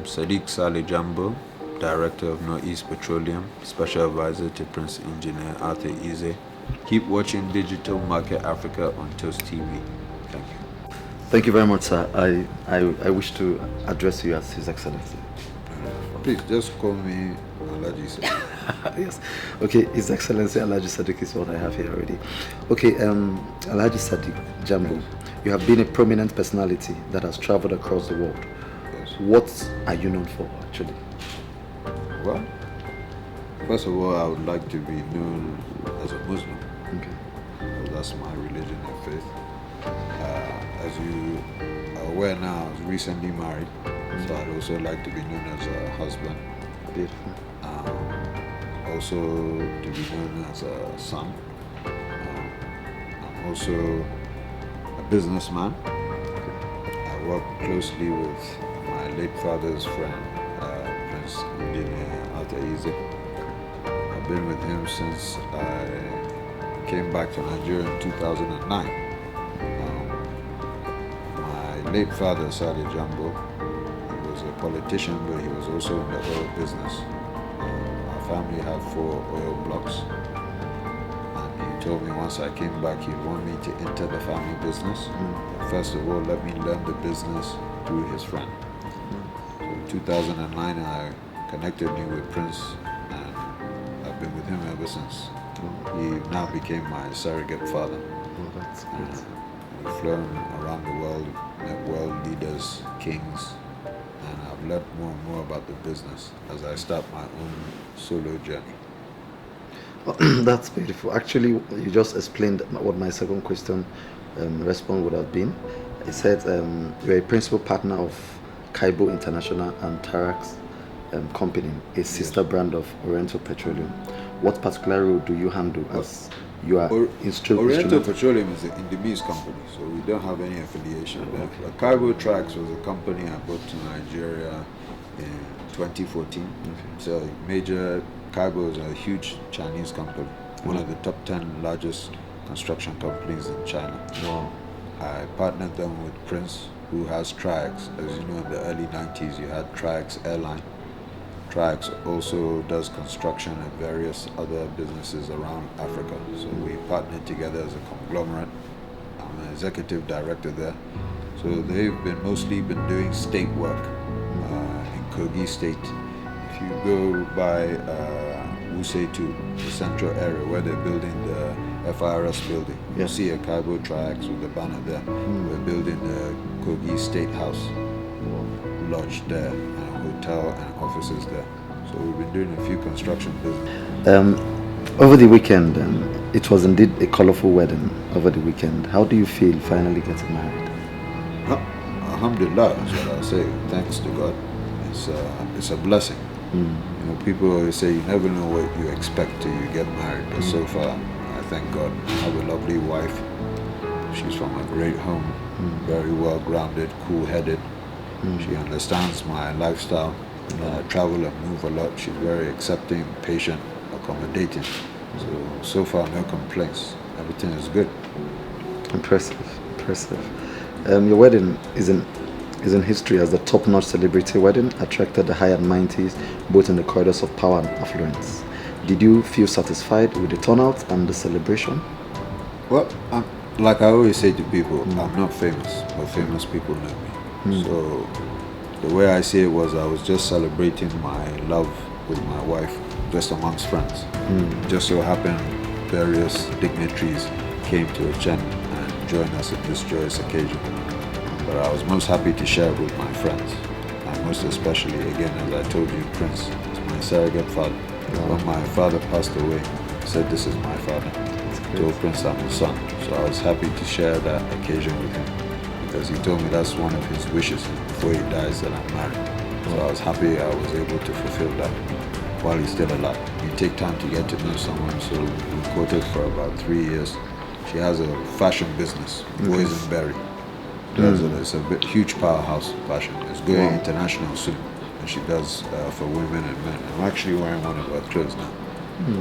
Sadiq Jambo, Director of Northeast Petroleum, Special Advisor to Prince Engineer Arthur Eze. Keep watching Digital Market Africa on Toast TV. Thank you. Thank you very much, sir. I wish to address you as His Excellency. Please, just call me Alhaji Sadiq. Yes. Okay, His Excellency Alhaji Sadiq is what I have here already. Okay, Alhaji Sadiq Jambo, yes. You have been a prominent personality that has traveled across the world. Yes. What are you known for, actually? Well, first of all, I would like to be known as a Muslim. Okay. That's my religion and faith. As you are aware now, I was recently married, so I'd also like to be known as a husband. Beautiful. Also to be known as a son. I'm also a businessman. I work closely with my late father's friend, Prince Engineer Arthur Eze. I've been with him since I came back to Nigeria in 2009. My late father, Sadiq Jambo, he was a politician, but he was also in the oil business. Our family had 4 oil blocks, and he told me once I came back he'd want me to enter the family business. First of all, let me learn the business through his friend. So in 2009, I connected me with Prince, and I've been with him ever since. He now became my surrogate father. Oh, that's good. We've flown around the world, met world leaders, kings, and I've learned more and more about the business as I start my own solo journey. That's beautiful. Actually, you just explained what my second question response would have been. It said you're a principal partner of Kaibo International and Tarax Company, a sister brand of Oriental Petroleum. What particular role do you handle as you are Oriental Petroleum is an Indonesian company, so we don't have any affiliation there. Okay. Kaibo Trax was a company I brought to Nigeria in 2014. Okay. So major Kaibo is a huge Chinese company, one of the top 10 largest construction companies in China. Wow. I partnered them with Prince, who has Trax. As you know, in the early 90s, you had Trax Airline. Trax also does construction and various other businesses around Africa. So we partnered together as a conglomerate. I'm an executive director there. So they've mostly been doing state work in Kogi State. If you go by Wuse 2, the central area where they're building the FRS building, you'll see a Kaibo Trax with the banner there. We're building the Kogi State House, lodge there, hotel and offices there. So we've been doing a few construction business. Over the weekend, it was indeed a colorful wedding over the weekend. How do you feel finally getting married? Alhamdulillah, that's what I'll say. Thanks to God. It's a blessing. You know, people always say you never know what you expect till you get married. But so far, I thank God. I have a lovely wife. She's from a great home, very well grounded, cool-headed. She understands my lifestyle. I travel and move a lot. She's very accepting, patient, accommodating. So far, no complaints. Everything is good. Impressive. Your wedding is in history as the top-notch celebrity wedding, attracted the high and mighties, both in the corridors of power and affluence. Did you feel satisfied with the turnout and the celebration? Well, like I always say to people, I'm not famous, but famous people know me. So the way I see it was I was just celebrating my love with my wife, just amongst friends. Just so happened various dignitaries came to attend and join us at this joyous occasion. But I was most happy to share it with my friends. And most especially, again, as I told you, Prince is my surrogate father. When my father passed away, he said, "This is my father." I told Prince I'm his son. So I was happy to share that occasion with him, because he told me that's one of his wishes before he dies, that I'm married. So I was happy I was able to fulfill that while he's still alive. You take time to get to know someone, so we courted for about 3 years. She has a fashion business, Boysenberry. It's a huge powerhouse fashion. It's going international soon, and she does for women and men. I'm actually wearing one of her clothes now.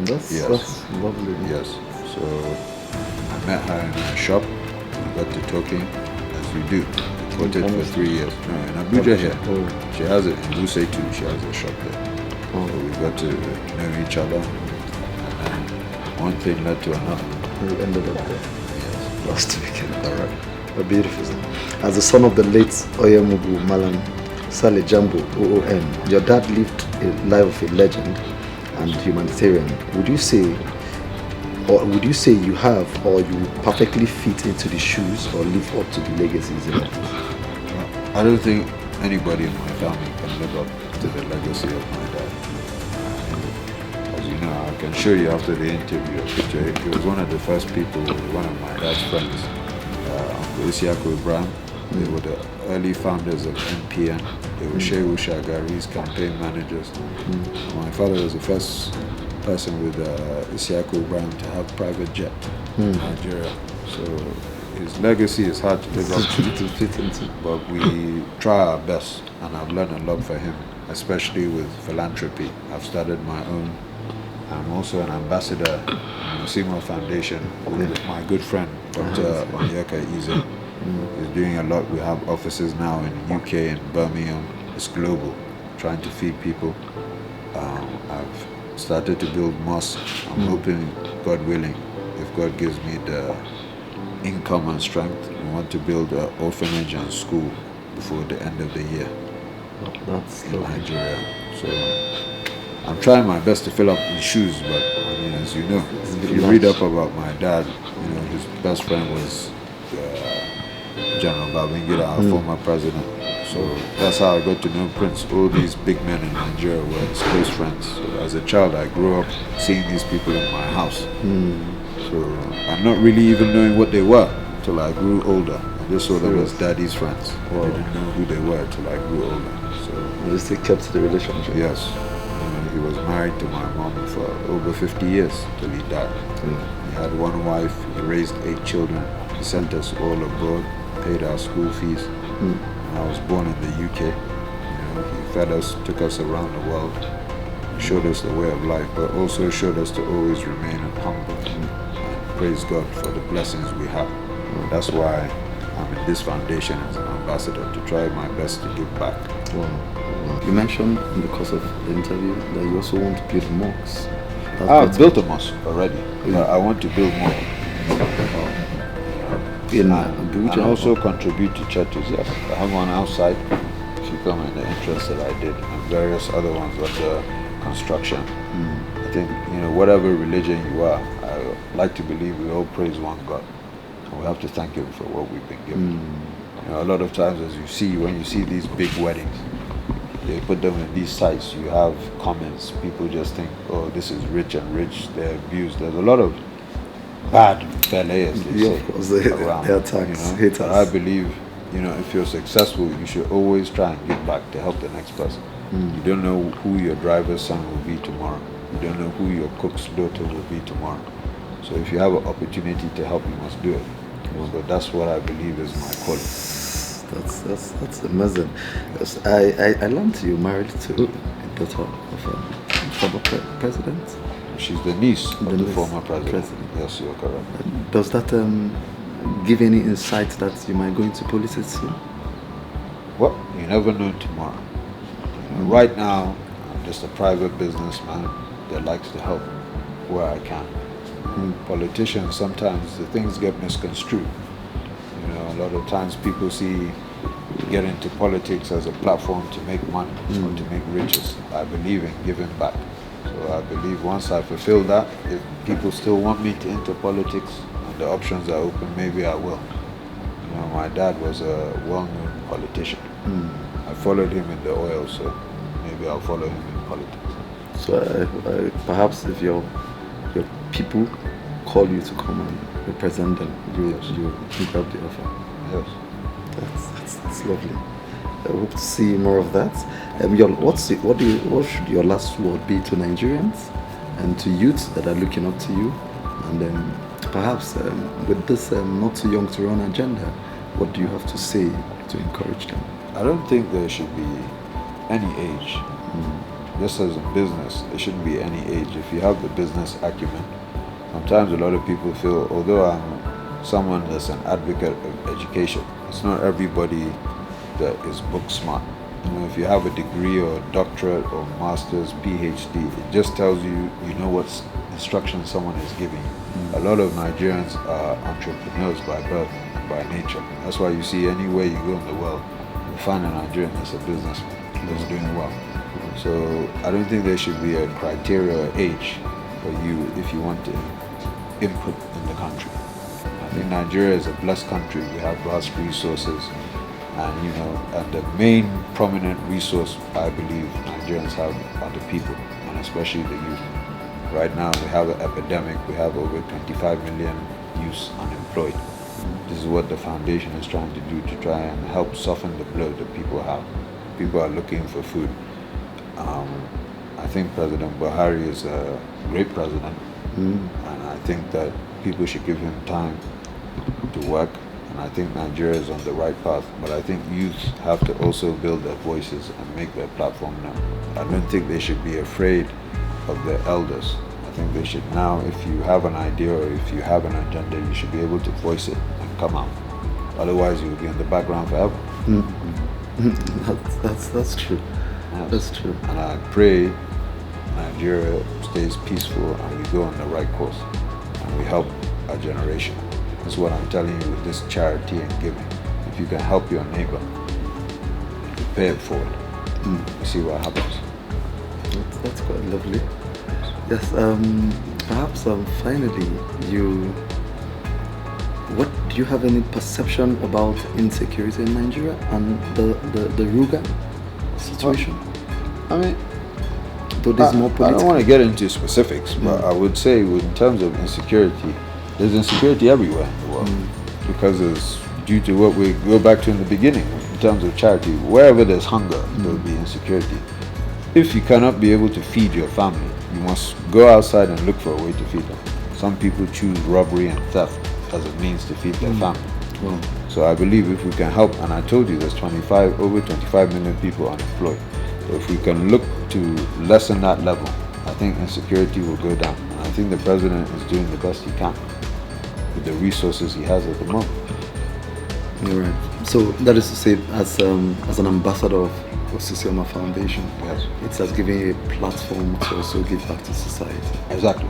That's lovely. Yes. So I met her in a shop. We got to talking, as you do. You bought it for 3 years. No, in Abuja here. She has it in Luse too. She has a shop there. So we got to know each other, and then one thing led to another. You ended up there. Yes. Last weekend. Correct. A beautiful. As the son of the late Oyemugu Malam Sadiq Jambo, OON, your dad lived a life of a legend and humanitarian. Would you say you have, or you perfectly fit into the shoes or live up to the legacies he left? I don't think anybody in my family can live up to the legacy of my dad. As you know, I can show you after the interview a picture. He was one of the first people, one of my dad's friends, Uncle Isiaku Ibrahim. They were the early founders of MPN. They were Shehu Shagari's campaign managers. My father was the first person with Isiaku Ibrahim to have private jet in Nigeria. So his legacy is hard to live up to fit into. But we try our best, and I've learned a lot for him, especially with philanthropy. I've started my own. I'm also an ambassador in the Seymour Foundation with my good friend, Dr. Onyeka Ize. He's doing a lot. We have offices now in the UK and Birmingham. It's global, trying to feed people. I've started to build mosques. I'm hoping, God willing, if God gives me the income and strength, we want to build an orphanage and school before the end of the year. That's in Nigeria. So I'm trying my best to fill up the shoes, but I mean, as you know, if you read up about my dad, you know, his best friend was General Babangida, our former president. So that's how I got to know Prince. All these big men in Nigeria were his close friends. So as a child, I grew up seeing these people in my house. So I'm not really even knowing what they were till I grew older. I just saw them as daddy's friends. I didn't know who they were till I grew older. So you still kept the relationship? Yes. He was married to my mom for over 50 years till he died. He had one wife. He raised 8 children. He sent us all abroad, paid our school fees. I was born in the UK. You know, he fed us, took us around the world, showed us the way of life, but also showed us to always remain humble and praise God for the blessings we have. That's why I'm in this foundation as an ambassador, to try my best to give back. You mentioned in the course of the interview that you also want to build mosques. I've built a mosque already, but I want to build more. In Abuja, and also contribute to churches. Yes, I have one outside. If you come in the entrance that I did, and various other ones under construction. I think, you know, whatever religion you are, I like to believe we all praise one God, and we have to thank Him for what we've been given. You know, a lot of times, as you see, when you see these big weddings, they put them in these sites. You have comments. People just think, "Oh, this is rich and rich." They're abused. There's a lot of bad fellas, they say, of course, they attacks, you know? haters. I believe, you know, if you're successful, you should always try and give back to help the next person. You don't know who your driver's son will be tomorrow. You don't know who your cook's daughter will be tomorrow. So if you have an opportunity to help, you must do it. So that's what I believe is my calling. That's amazing. Yes, I learned you married to a daughter of a former president. She's the niece of the former president. Yes, you're correct. Does that give any insight that you might go into politics soon? Well, you never know tomorrow. You know, right now, I'm just a private businessman that likes to help where I can. Politicians, sometimes the things get misconstrued. You know, a lot of times people get into politics as a platform to make money or to make riches. I believe in giving back. So I believe once I fulfill that, if people still want me to enter politics and the options are open, maybe I will. You know, my dad was a well-known politician. I followed him in the oil, so maybe I'll follow him in politics. So perhaps if your people call you to come and represent them, you grab the offer. Yes. That's lovely. I hope to see more of that. What should your last word be to Nigerians and to youths that are looking up to you? And then perhaps with this not too young to run agenda, what do you have to say to encourage them? I don't think there should be any age. Just as in business, there shouldn't be any age. If you have the business acumen, sometimes a lot of people feel, although I'm someone that's an advocate of education. It's not everybody that is book smart. If you have a degree or a doctorate or master's, PhD, it just tells you what instruction someone is giving you. A lot of Nigerians are entrepreneurs by birth and by nature. That's why you see anywhere you go in the world, you find a Nigerian that's a businessman that's doing well. So I don't think there should be a criteria or age for you if you want to input in the country. I think Nigeria is a blessed country. We have vast resources, and the main prominent resource I believe Nigerians have are the people, and especially the youth. Right now we have an epidemic. We have over 25 million youths unemployed. This is what the foundation is trying to do, to try and help soften the blow that people have. People are looking for food. I think President Buhari is a great president, and I think that people should give him time to work, and I think Nigeria is on the right path. But I think youth have to also build their voices and make their platform known. I don't think they should be afraid of their elders. I think they should now, if you have an idea or if you have an agenda, you should be able to voice it and come out. Otherwise, you will be in the background forever. That's true. Yes. That's true. And I pray Nigeria stays peaceful and we go on the right course and we help our generation. That's what I'm telling you with this charity and giving. If you can help your neighbor, you pay it forward. You see what happens. That's quite lovely. Yes. Perhaps finally, do you have any perception about insecurity in Nigeria and the Ruga situation? I mean, though there's more I political. don't want to get into specifics, but I would say in terms of insecurity, there's insecurity everywhere in the world because it's due to what we go back to in the beginning in terms of charity. Wherever there's hunger, there will be insecurity. If you cannot be able to feed your family, you must go outside and look for a way to feed them. Some people choose robbery and theft as a means to feed their family. Well, So I believe if we can help, and I told you there's over 25 million people unemployed. So if we can look to lessen that level, I think insecurity will go down. And I think the president is doing the best he can with the resources he has at the moment. you're right. So that is to say, as an ambassador of Osisioma Foundation, Yes. it has given you a platform to also give back to society. Exactly.